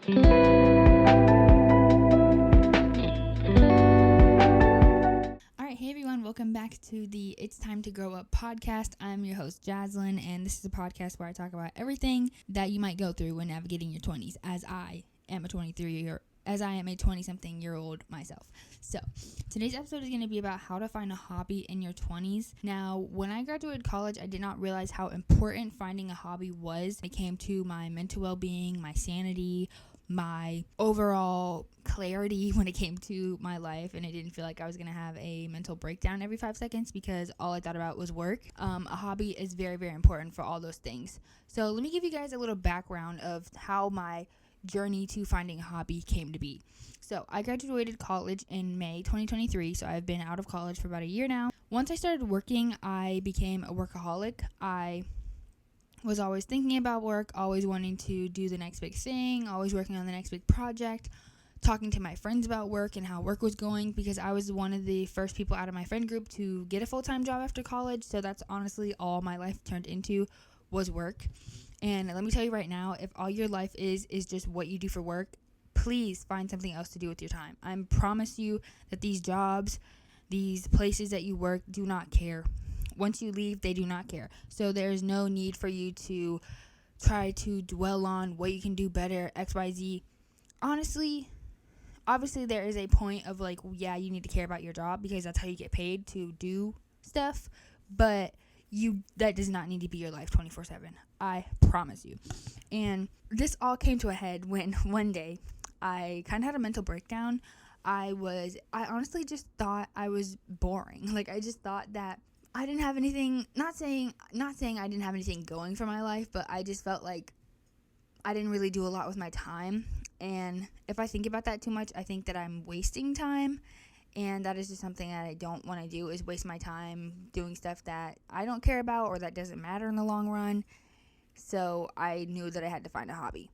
Alright, hey everyone, welcome back to the It's Time to Grow Up podcast. I'm your host, Jaslyn, and this is a podcast where I talk about everything that you might go through when navigating your 20s, as I am a 20-something-year-old myself. So, today's episode is going to be about how to find a hobby in your 20s. Now, when I graduated college, I did not realize how important finding a hobby was. It came to my mental well-being, my sanity, my overall clarity when it came to my life, and it didn't feel like I was going to have a mental breakdown every 5 seconds because all I thought about was work. A hobby is very, very important for all those things. So let me give you guys a little background of how my journey to finding a hobby came to be. So I graduated college in May 2023, so I've been out of college for about a year now. Once I started working, I became a workaholic. I was always thinking about work, always wanting to do the next big thing, always working on the next big project, talking to my friends about work and how work was going, because I was one of the first people out of my friend group to get a full-time job after college. So that's honestly all my life turned into was work. And let me tell you right now, if all your life is just what you do for work, please find something else to do with your time. I promise you that these jobs, these places that you work do not care. Once you leave, they do not care. So there's no need for you to try to dwell on what you can do better, XYZ. Honestly, obviously there is a point of like, yeah, you need to care about your job because that's how you get paid to do stuff. But that does not need to be your life 24/7. I promise you. And this all came to a head when one day I kind of had a mental breakdown. I honestly just thought I was boring. Like, I just thought that I didn't have anything, not saying I didn't have anything going for my life, but I just felt like I didn't really do a lot with my time. And if I think about that too much, I think that I'm wasting time. And that is just something that I don't want to do, is waste my time doing stuff that I don't care about or that doesn't matter in the long run. So I knew that I had to find a hobby.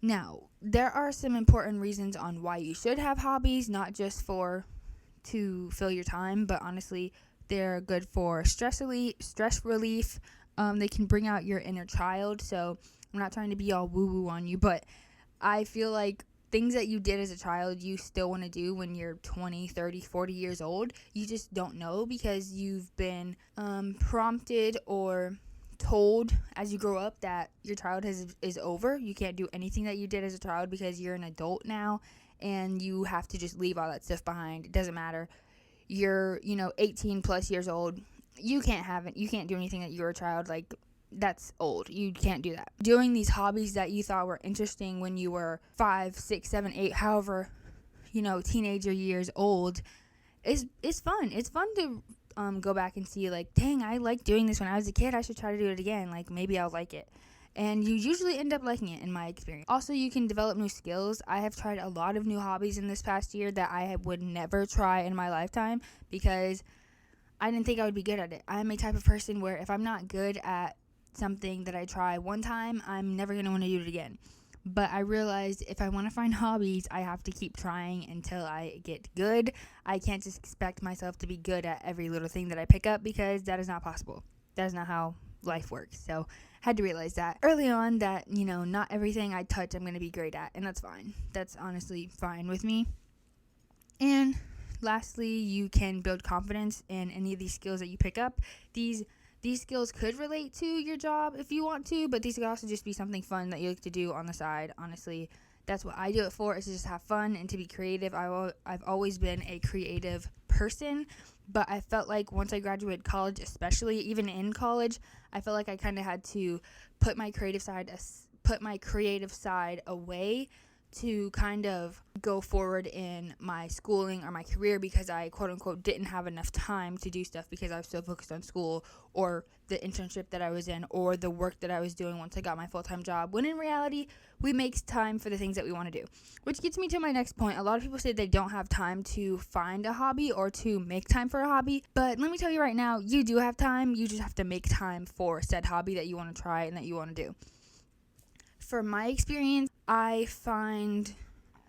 Now, there are some important reasons on why you should have hobbies, not just to fill your time, but honestly, they're good for stress relief. They can bring out your inner child. So I'm not trying to be all woo-woo on you, but I feel like things that you did as a child, you still want to do when you're 20, 30, 40 years old. You just don't know because you've been prompted or told as you grow up that your childhood is over. You can't do anything that you did as a child because you're an adult now, and you have to just leave all that stuff behind. It doesn't matter. You're 18 plus years old. You can't do anything that you were a child. Like, that's old. You can't do that. Doing these hobbies that you thought were interesting when you were 5, 6, 7, 8, however, teenager years old, is fun. It's fun to go back and see, like, dang, I liked doing this when I was a kid. I should try to do it again. Like, maybe I'll like it. And you usually end up liking it, in my experience. Also, you can develop new skills. I have tried a lot of new hobbies in this past year that I would never try in my lifetime because I didn't think I would be good at it. I'm a type of person where if I'm not good at something that I try one time, I'm never going to want to do it again. But I realized if I want to find hobbies, I have to keep trying until I get good. I can't just expect myself to be good at every little thing that I pick up because that is not possible. That is not how life works. So I had to realize that early on that, not everything I touch I'm going to be great at, and that's fine. That's honestly fine with me. And lastly, you can build confidence in any of these skills that you pick up. These skills could relate to your job if you want to, but these could also just be something fun that you like to do on the side. Honestly, that's what I do it for, is to just have fun and to be creative. I've always been a creative person, but I felt like once I graduated college, especially even in college, I felt like I kind of had to put my creative side away to kind of go forward in my schooling or my career because I quote unquote didn't have enough time to do stuff because I was so focused on school or the internship that I was in or the work that I was doing once I got my full-time job, when in reality we make time for the things that we want to do. Which gets me to my next point. A lot of people say they don't have time to find a hobby or to make time for a hobby, but let me tell you right now, you do have time. You just have to make time for said hobby that you want to try and that you want to do. For my experience, I find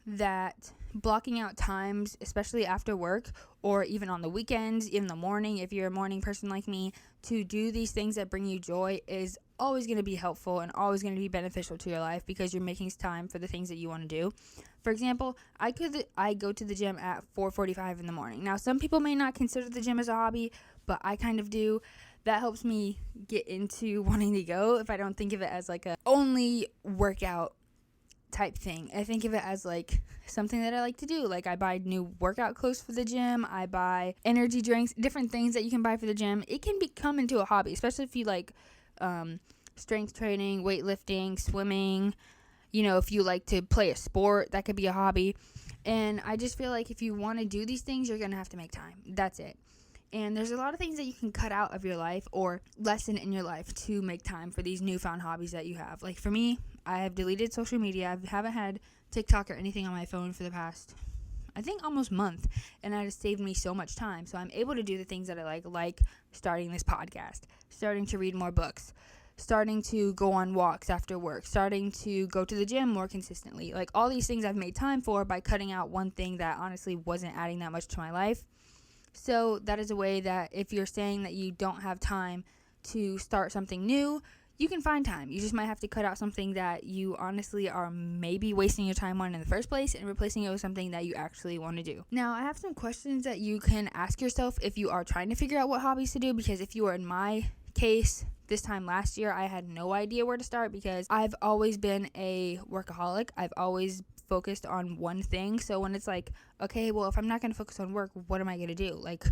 that blocking out times, especially after work or even on the weekends, in the morning, if you're a morning person like me, to do these things that bring you joy is always going to be helpful and always going to be beneficial to your life because you're making time for the things that you want to do. For example, I go to the gym at 4:45 in the morning. Now, some people may not consider the gym as a hobby, but I kind of do. That helps me get into wanting to go if I don't think of it as like a only workout type thing. I think of it as like something that I like to do. Like I buy new workout clothes for the gym. I buy energy drinks, different things that you can buy for the gym. It can become into a hobby, especially if you like strength training, weightlifting, swimming. If you like to play a sport, that could be a hobby. And I just feel like if you want to do these things, you're going to have to make time. That's it. And there's a lot of things that you can cut out of your life or lessen in your life to make time for these newfound hobbies that you have. Like for me, I have deleted social media. I haven't had TikTok or anything on my phone for the past, I think, almost month. And that has saved me so much time. So I'm able to do the things that I like starting this podcast, starting to read more books, starting to go on walks after work, starting to go to the gym more consistently. Like all these things I've made time for by cutting out one thing that honestly wasn't adding that much to my life. So that is a way that if you're saying that you don't have time to start something new, you can find time. You just might have to cut out something that you honestly are maybe wasting your time on in the first place and replacing it with something that you actually want to do. Now, I have some questions that you can ask yourself if you are trying to figure out what hobbies to do, because if you are in my case, this time last year, I had no idea where to start because I've always been a workaholic. I've always focused on one thing. So when it's like, okay, well, if I'm not going to focus on work, what am I going to do? Like,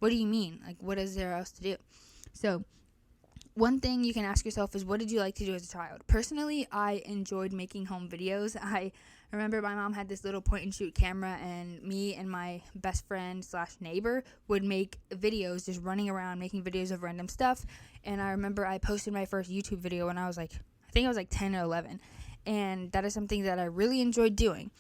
what do you mean? Like, what is there else to do? So one thing you can ask yourself is, what did you like to do as a child? Personally, I enjoyed making home videos. I remember my mom had this little point and shoot camera, and me and my best friend / neighbor would make videos, just running around making videos of random stuff. And I remember I posted my first YouTube video when I think I was like 10 or 11. And that is something that I really enjoyed doing.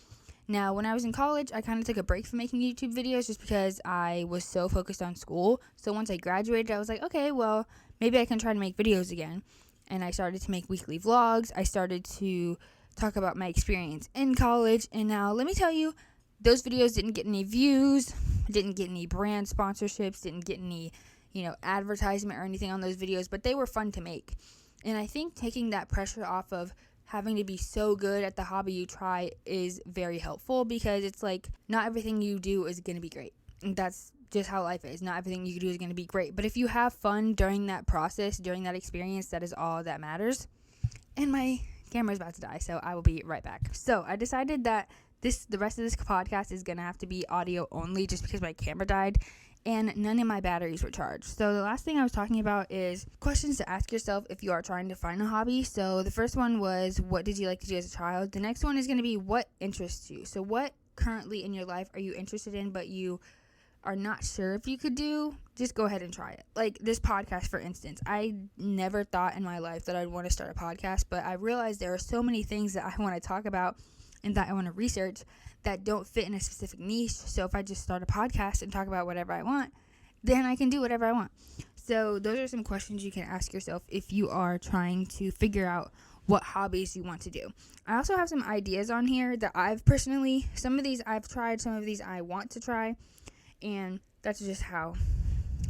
Now, when I was in college, I kind of took a break from making YouTube videos just because I was so focused on school. So once I graduated, I was like, okay, well, maybe I can try to make videos again. And I started to make weekly vlogs. I started to talk about my experience in college. And now, let me tell you, those videos didn't get any views, didn't get any brand sponsorships, didn't get any, advertisement or anything on those videos, but they were fun to make. And I think taking that pressure off of having to be so good at the hobby you try is very helpful, because it's like not everything you do is going to be great. And that's just how life is. Not everything you do is going to be great. But if you have fun during that process, during that experience, that is all that matters. And my camera's about to die, so I will be right back. So I decided that the rest of this podcast is going to have to be audio only just because my camera died and none of my batteries were charged. So the last thing I was talking about is questions to ask yourself if you are trying to find a hobby. So the first one was, what did you like to do as a child? The next one is going to be, what interests you? So what currently in your life are you interested in, but you are not sure if you could do? Just go ahead and try it. Like this podcast, for instance. I never thought in my life that I'd want to start a podcast, but I realized there are so many things that I want to talk about and that I want to research that don't fit in a specific niche. So if I just start a podcast and talk about whatever I want, then I can do whatever I want. So those are some questions you can ask yourself if you are trying to figure out what hobbies you want to do. I also have some ideas on here that I've personally, some of these I've tried, some of these I want to try, and that's just how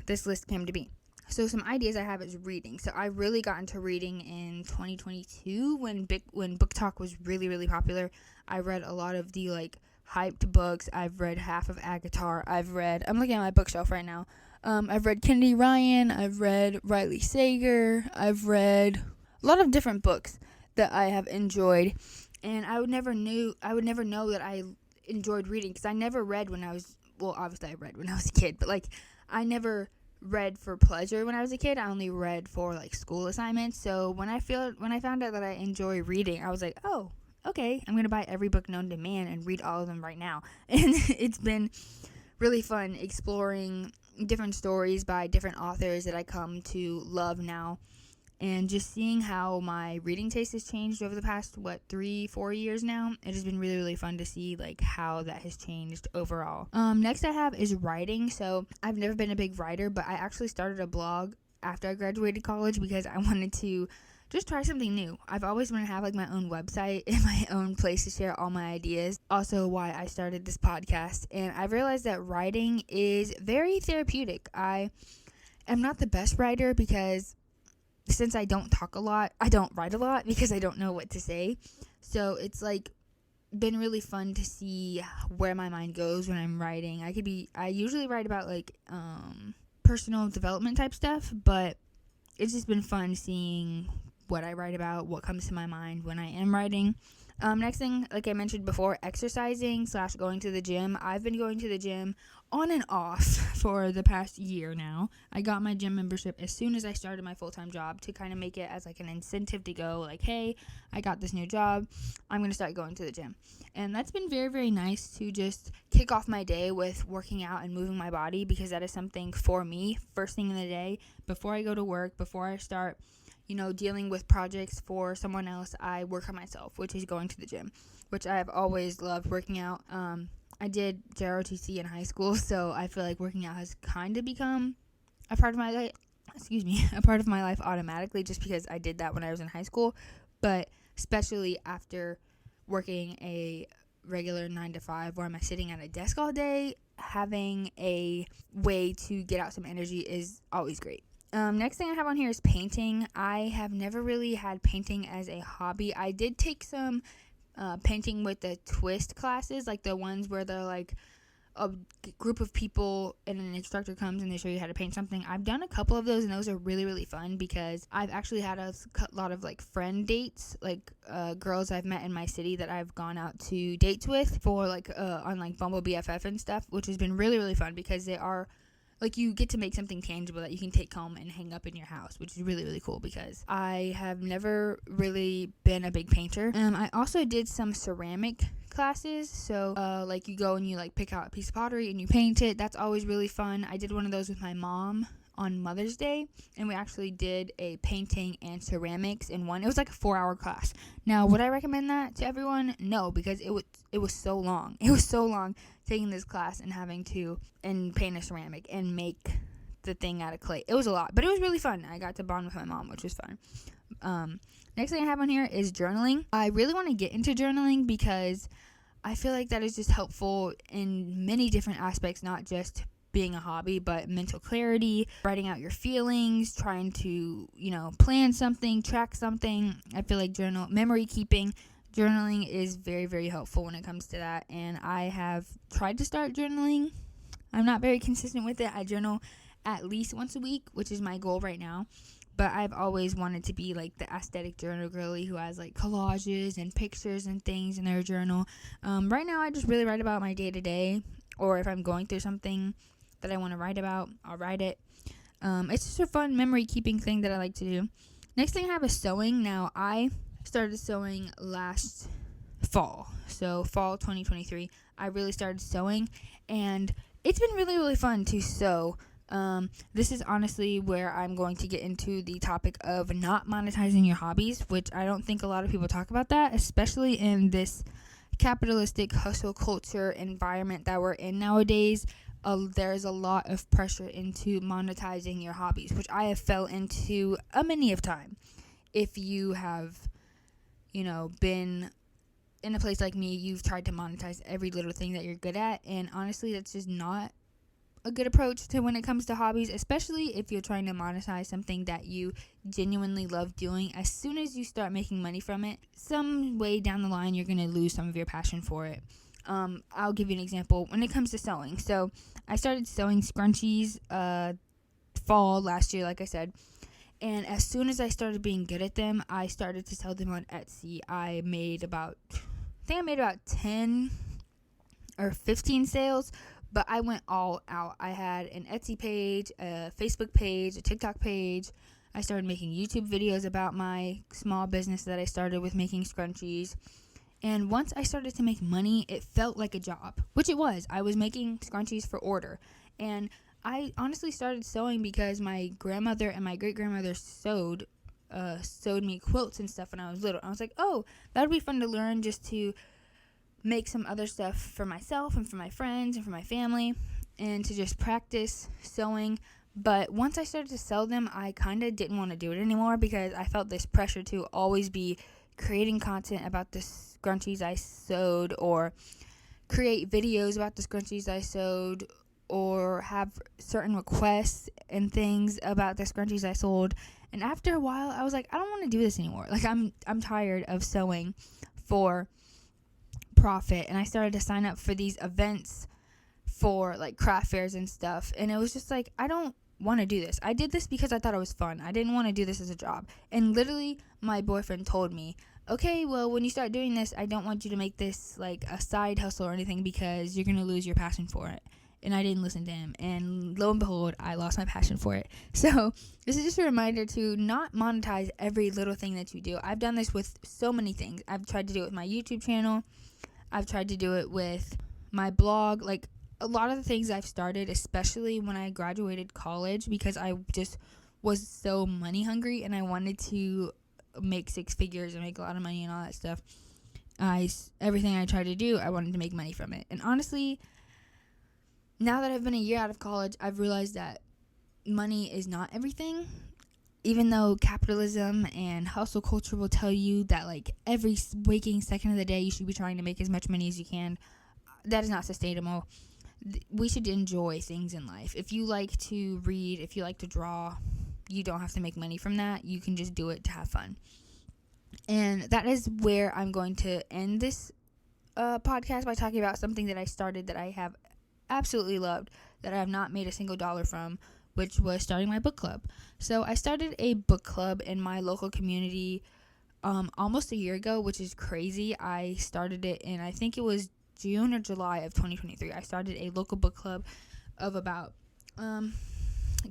this list came to be. So some ideas I have is reading. So I really got into reading in 2022 when book talk was really, really popular. I read a lot of the hyped books. I've read half of Agatar. I'm looking at my bookshelf right now. I've read Kennedy Ryan. I've read Riley Sager. I've read a lot of different books that I have enjoyed. And I would never know that I enjoyed reading, because I never read when I was, obviously I read when I was a kid, but I never read for pleasure when I was a kid. I only read for school assignments. So when I found out that I enjoy reading, I was like, oh, okay, I'm gonna buy every book known to man and read all of them right now. And it's been really fun exploring different stories by different authors that I come to love now, and just seeing how my reading taste has changed over the past 3-4 years now. It has been really, really fun to see how that has changed overall. Next I have is writing. So I've never been a big writer, but I actually started a blog after I graduated college because I wanted to just try something new. I've always wanted to have like my own website and my own place to share all my ideas. Also why I started this podcast. And I've realized that writing is very therapeutic. I am not the best writer because since I don't talk a lot, I don't write a lot because I don't know what to say. So it's like been really fun to see where my mind goes when I'm writing. I usually write about like personal development type stuff, but it's just been fun seeing what I write about, what comes to my mind when I am writing. Next thing, like I mentioned before, exercising / going to the gym. I've been going to the gym on and off for the past year now. I got my gym membership as soon as I started my full-time job to kind of make it as like an incentive to go like, hey, I got this new job. I'm going to start going to the gym. And that's been very, very nice to just kick off my day with working out and moving my body, because that is something for me first thing in the day before I go to work, before I start dealing with projects for someone else. I work on myself, which is going to the gym, which I have always loved working out. I did JROTC in high school, so I feel like working out has kind of become a part of my life. A part of my life automatically, just because I did that when I was in high school. But especially after working a regular 9 to 5 where I'm sitting at a desk all day, having a way to get out some energy is always great. Next thing I have on here is painting. I have never really had painting as a hobby. I did take some painting with the twist classes, like the ones where they're like a group of people and an instructor comes and they show you how to paint something. I've done a couple of those, and those are really, really fun because I've actually had a lot of like friend dates, like girls I've met in my city that I've gone out to dates with for like on like Bumble BFF and stuff, which has been really, really fun because they are like, you get to make something tangible that you can take home and hang up in your house, which is really, really cool because I have never really been a big painter. I also did some ceramic classes. So, like, you go and you, like, pick out a piece of pottery and you paint it. That's always really fun. I did one of those with my mom on Mother's Day, and we actually did a painting and ceramics in one. It was like a 4-hour class. Now, would I recommend that to everyone? No, because it was so long. It was so long taking this class and having to paint a ceramic and make the thing out of clay. It was a lot, but it was really fun. I got to bond with my mom, which was fun. Next thing I have on here is journaling. I really want to get into journaling because I feel like that is just helpful in many different aspects, not just being a hobby, but mental clarity, writing out your feelings, trying to, plan something, track something. I feel like memory keeping, journaling is very, very helpful when it comes to that. And I have tried to start journaling. I'm not very consistent with it. I journal at least once a week, which is my goal right now. But I've always wanted to be like the aesthetic journal girly who has like collages and pictures and things in their journal. Right now, I just really write about my day to day, or if I'm going through something that I want to write about, I'll write it. It's just a fun memory keeping thing that I like to do. Next thing I have is sewing. Now, I started sewing last fall. So fall 2023, I really started sewing, and it's been really, really fun to sew. This is honestly where I'm going to get into the topic of not monetizing your hobbies, which I don't think a lot of people talk about that, especially in this capitalistic hustle culture environment that we're in nowadays. There's a lot of pressure into monetizing your hobbies, which I have fell into many of time. If you have, been in a place like me, you've tried to monetize every little thing that you're good at, and honestly, that's just not a good approach to when it comes to hobbies, especially if you're trying to monetize something that you genuinely love doing. As soon as you start making money from it, some way down the line, you're going to lose some of your passion for it. I'll give you an example when it comes to sewing. So I started sewing scrunchies fall last year, like I said. And as soon as I started being good at them, I started to sell them on Etsy. I made about 10 or 15 sales, but I went all out. I had an Etsy page, a Facebook page, a TikTok page. I started making YouTube videos about my small business that I started with making scrunchies. And once I started to make money, it felt like a job, which it was. I was making scrunchies for order. And I honestly started sewing because my grandmother and my great-grandmother sewed me quilts and stuff when I was little. I was like, oh, that would be fun to learn, just to make some other stuff for myself and for my friends and for my family, and to just practice sewing. But once I started to sell them, I kind of didn't want to do it anymore because I felt this pressure to always be creating content about the scrunchies I sewed, or create videos about the scrunchies I sewed, or have certain requests and things about the scrunchies I sold. And after a while, I was like, I don't want to do this anymore. Like, I'm tired of sewing for profit. And I started to sign up for these events for like craft fairs and stuff. And it was just like, I don't want to do this. I did this because I thought it was fun. I didn't want to do this as a job. And literally, my boyfriend told me, okay, well, when you start doing this, I don't want you to make this like a side hustle or anything because you're going to lose your passion for it. And I didn't listen to him. And lo and behold, I lost my passion for it. So this is just a reminder to not monetize every little thing that you do. I've done this with so many things. I've tried to do it with my YouTube channel. I've tried to do it with my blog. Like, a lot of the things I've started, especially when I graduated college, because I just was so money hungry and I wanted to make six figures and make a lot of money and all that stuff. Everything I tried to do, I wanted to make money from it. And honestly, now that I've been a year out of college, I've realized that money is not everything. Even though capitalism and hustle culture will tell you that like every waking second of the day you should be trying to make as much money as you can, that is not sustainable. We should enjoy things in life. If you like to read, if you like to draw, you don't have to make money from that. You can just do it to have fun. And that is where I'm going to end this podcast by talking about something that I started that I have absolutely loved, that I have not made a single dollar from, which was starting my book club. So I started a book club in my local community almost a year ago, which is crazy. I started it in, I think it was June or July of 2023. I started a local book club of about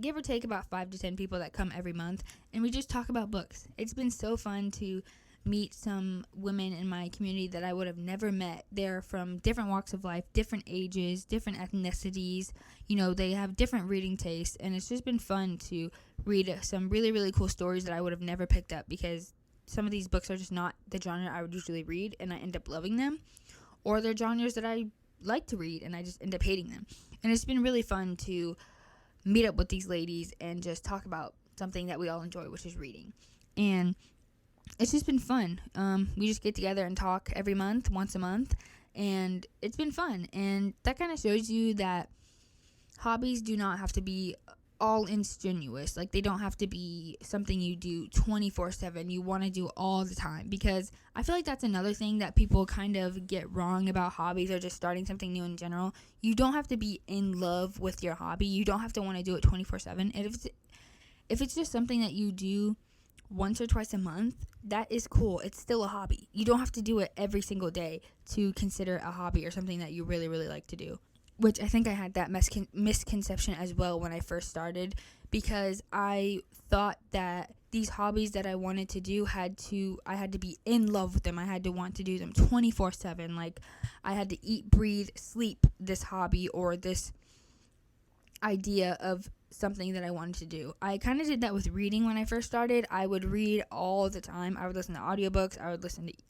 give or take about 5 to 10 people that come every month, and we just talk about books. It's been so fun to meet some women in my community that I would have never met. They're from different walks of life, different ages, different ethnicities. You know, they have different reading tastes, and it's just been fun to read some really, really cool stories that I would have never picked up because some of these books are just not the genre I would usually read, and I end up loving them. Or they're genres that I like to read, and I just end up hating them. And it's been really fun to meet up with these ladies and just talk about something that we all enjoy, which is reading. And it's just been fun. We just get together and talk every month, once a month, and it's been fun. And that kind of shows you that hobbies do not have to be all strenuous. Like, they don't have to be something you do 24/7. You want to do all the time, because I feel like that's another thing that people kind of get wrong about hobbies or just starting something new in general. You don't have to be in love with your hobby. You don't have to want to do it 24/7. And if it's just something that you do once or twice a month, that is cool. It's still a hobby. You don't have to do it every single day to consider a hobby or something that you really, really like to do. Which I think I had that misconception as well when I first started, because I thought that these hobbies that I wanted to do I had to be in love with them. I had to want to do them 24/7. Like, I had to eat, breathe, sleep this hobby or this idea of something that I wanted to do. I kind of did that with reading when I first started. I would read all the time. I would listen to audiobooks.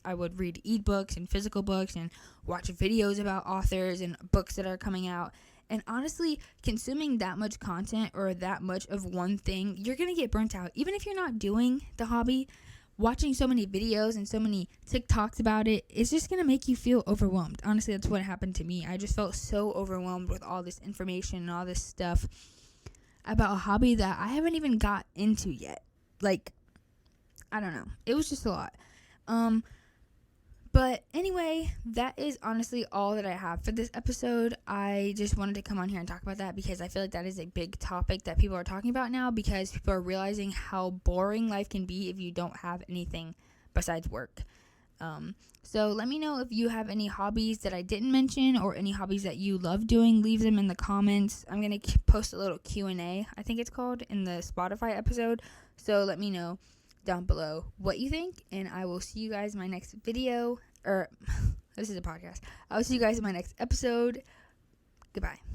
I would read ebooks and physical books and watch videos about authors and books that are coming out. And honestly, consuming that much content or that much of one thing, you're going to get burnt out. Even if you're not doing the hobby, watching so many videos and so many TikToks about it, it's just going to make you feel overwhelmed. Honestly, that's what happened to me. I just felt so overwhelmed with all this information and all this stuff about a hobby that I haven't even got into yet. Like, I don't know. It was just a lot. But anyway, that is honestly all that I have for this episode. I just wanted to come on here and talk about that because I feel like that is a big topic that people are talking about now, because people are realizing how boring life can be if you don't have anything besides work. So let me know if you have any hobbies that I didn't mention or any hobbies that you love doing. Leave them in the comments. I'm going to post a little Q&A, I think it's called, in the Spotify episode. So let me know down below what you think, and I will see you guys in my next video. This is a podcast. I will see you guys in my next episode. Goodbye.